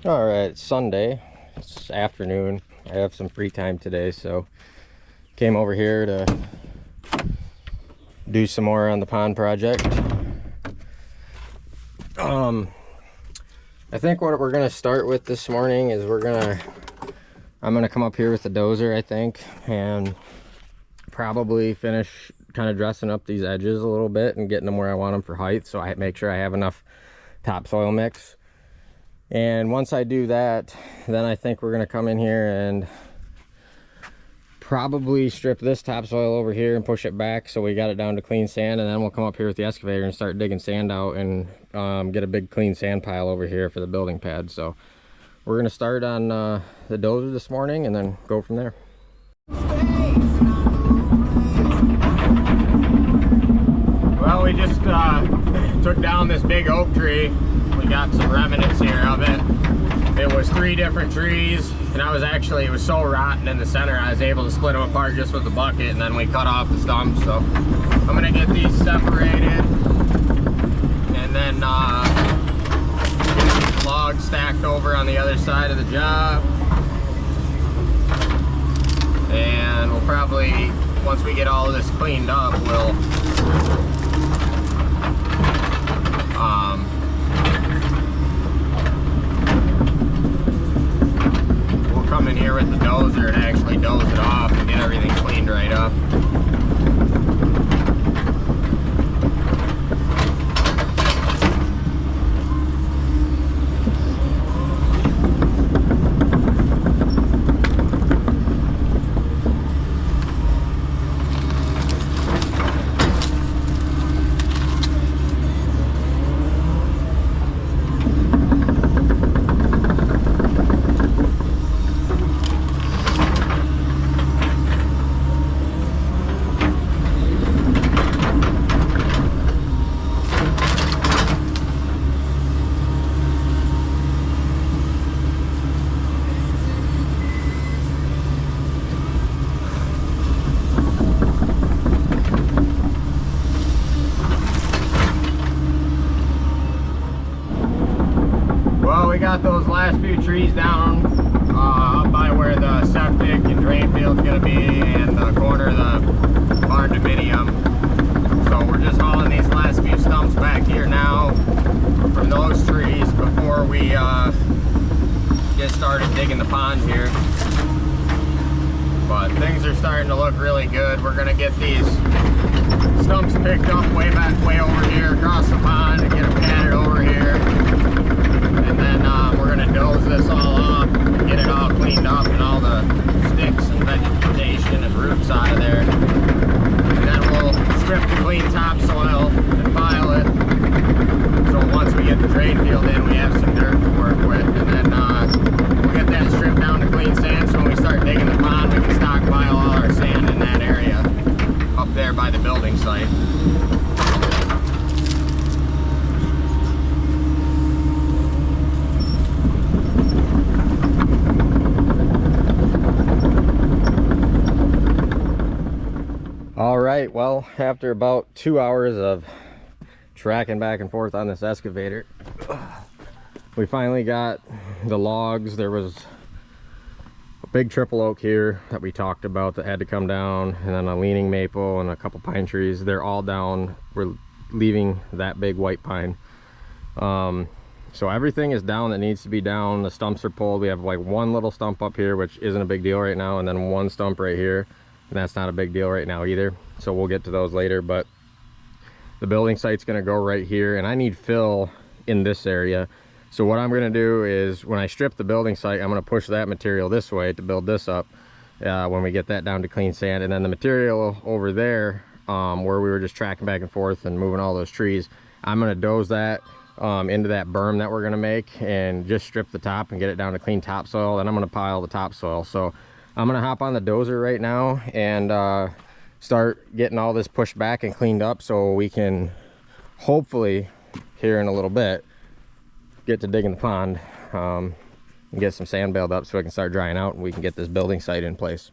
All right, it's Sunday. It's afternoon. I have some free time today, so came over here to do some more on the pond project. I think what we're gonna start with this morning is I'm gonna come up here with the dozer, I think, and probably finish kind of dressing up these edges a little bit and getting them where I want them for height, so I make sure I have enough topsoil mix. And once I do that, then I think we're gonna come in here and probably strip this topsoil over here and push it back so we got it down to clean sand, and then we'll come up here with the excavator and start digging sand out and get a big clean sand pile over here for the building pad. So we're gonna start on the dozer this morning and then go from there. Well, we just took down this big oak tree. We got some remnants here of it. It was 3 different trees, and it was so rotten in the center, I was able to split them apart just with the bucket, and then we cut off the stumps. So I'm gonna get these separated, and then get these logs stacked over on the other side of the job. And we'll probably, once we get all of this cleaned up, we'll come in here with the dozer and actually doze it off and get everything cleaned right up. Got those last few trees down up by where the septic and drain field's gonna be, and the corner of the barn dominium. So we're just hauling these last few stumps back here now from those trees before we get started digging the pond here. But things are starting to look really good. We're gonna get these stumps picked up way over here across the pond and get them patted over here. And then we're gonna doze this all off and get it all cleaned up and all the sticks and vegetation and roots out of there. And then we'll strip the clean topsoil and pile it. So once we get the drain field in, we have some dirt to work with. And then we'll get that stripped down to clean sand, so when we start digging the pond, we can stockpile all our sand in that area up there by the building site. All right, well, after about 2 hours of tracking back and forth on this excavator, we finally got the logs. There was a big triple oak here that we talked about that had to come down, and then a leaning maple and a couple pine trees. They're all down. We're leaving that big white pine. So everything is down that needs to be down. The stumps are pulled. We have like one little stump up here, which isn't a big deal right now, and then one stump right here. And that's not a big deal right now either, so we'll get to those later. But the building site's going to go right here, and I need fill in this area. So what I'm going to do is, when I strip the building site, I'm going to push that material this way to build this up when we get that down to clean sand. And then the material over there where we were just tracking back and forth and moving all those trees, I'm going to doze that into that berm that we're going to make and just strip the top and get it down to clean topsoil. Then I'm going to pile the topsoil. So I'm gonna hop on the dozer right now and start getting all this pushed back and cleaned up, so we can hopefully, here in a little bit, get to digging the pond and get some sand baled up so it can start drying out and we can get this building site in place.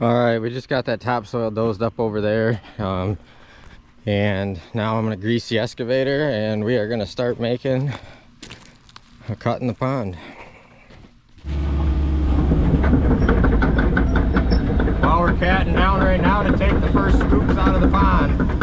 All right, we just got that topsoil dozed up over there. And now I'm gonna grease the excavator and we are gonna start making a cut in the pond. Well, we're catting down right now to take the first scoops out of the pond.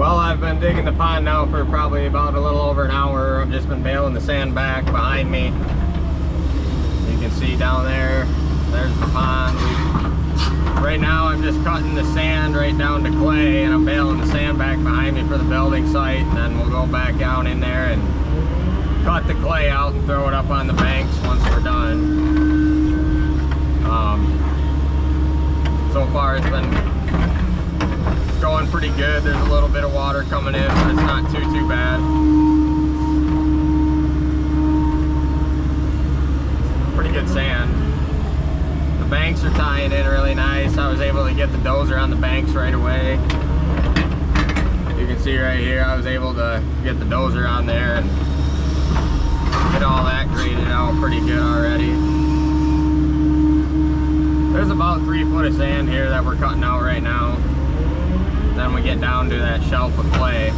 I've been digging the pond now for probably about a little over an hour. I've just been baling the sand back behind me. You can see down there, there's the pond. Right now I'm just cutting the sand right down to clay and I'm baling the sand back behind me for the building site, and then we'll go back down in there and cut the clay out and throw it up on the banks once we're done. So far it's been going pretty good. There's a little bit of water coming in, but it's not too bad. Pretty good sand. The banks are tying in really nice. I was able to get the dozer on the banks right away. You can see right here, I was able to get the dozer on there and get all that graded out pretty good already. There's about 3 foot of sand here that we're cutting out right now. Then we get down to that shelf of clay.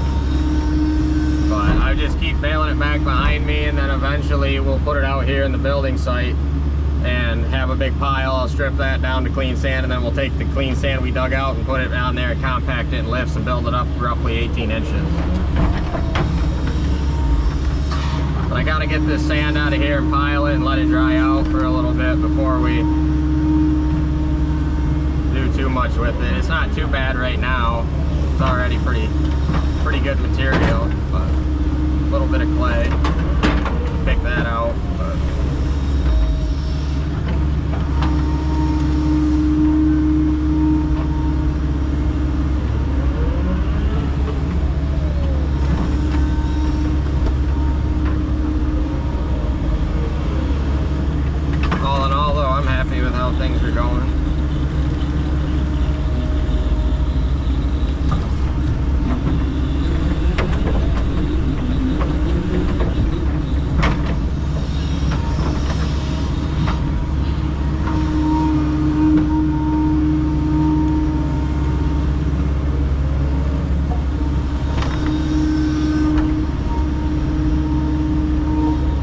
But I just keep bailing it back behind me, and then eventually we'll put it out here in the building site and have a big pile. I'll strip that down to clean sand, and then we'll take the clean sand we dug out and put it down there and compact it in lifts and build it up roughly 18 inches. But I gotta get this sand out of here and pile it and let it dry out for a little bit before we do too much with it. It's not too bad right now. It's already pretty good material, but a little bit of clay. Pick that out. But all in all, though, I'm happy with how things are going.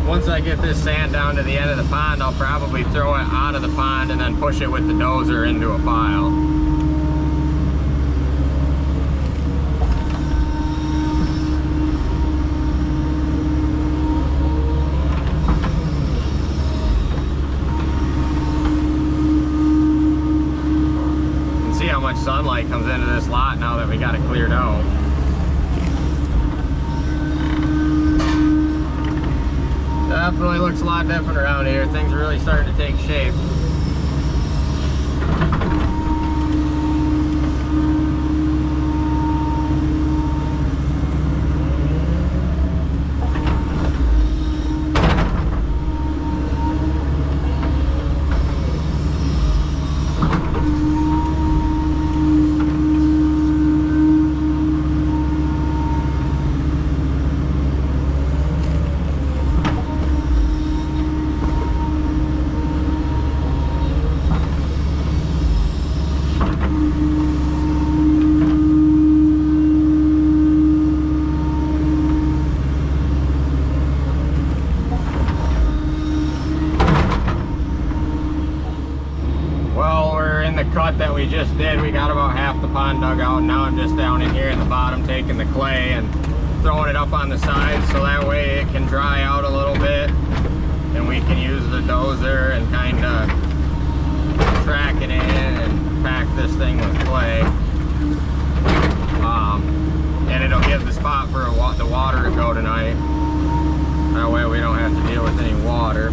Once I get this sand down to the end of the pond, I'll probably throw it out of the pond and then push it with the dozer into a pile. You can see how much sunlight comes into this lot now that we got it cleared out. Definitely looks a lot different around here. Things are really starting to take shape. Cut that we just did, we got about half the pond dug out. Now I'm just down in here in the bottom taking the clay and throwing it up on the sides so that way it can dry out a little bit and we can use the dozer and kind of track it in and pack this thing with clay. And it'll give the spot for the water to go tonight. That way we don't have to deal with any water.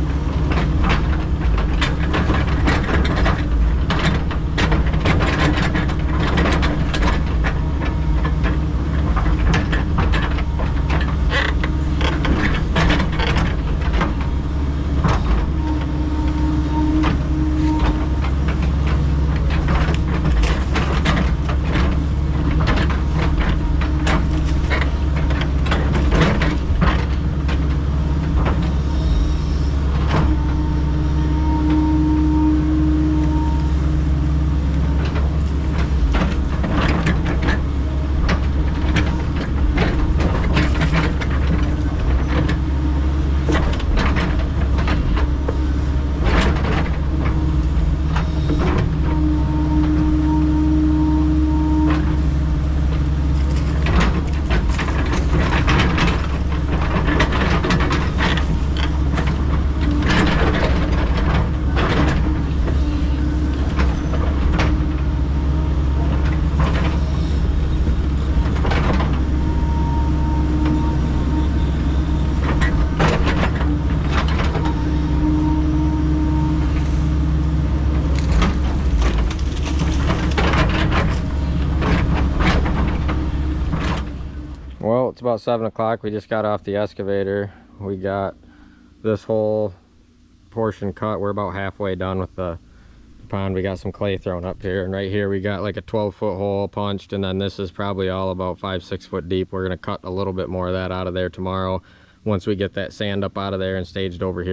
Well, it's about 7 o'clock. We just got off the excavator. We got this whole portion cut. We're about halfway done with the pond. We got some clay thrown up here, and right here we got like a 12-foot hole punched, and then this is probably all about 5-6 foot deep. We're going to cut a little bit more of that out of there tomorrow once we get that sand up out of there and staged over here.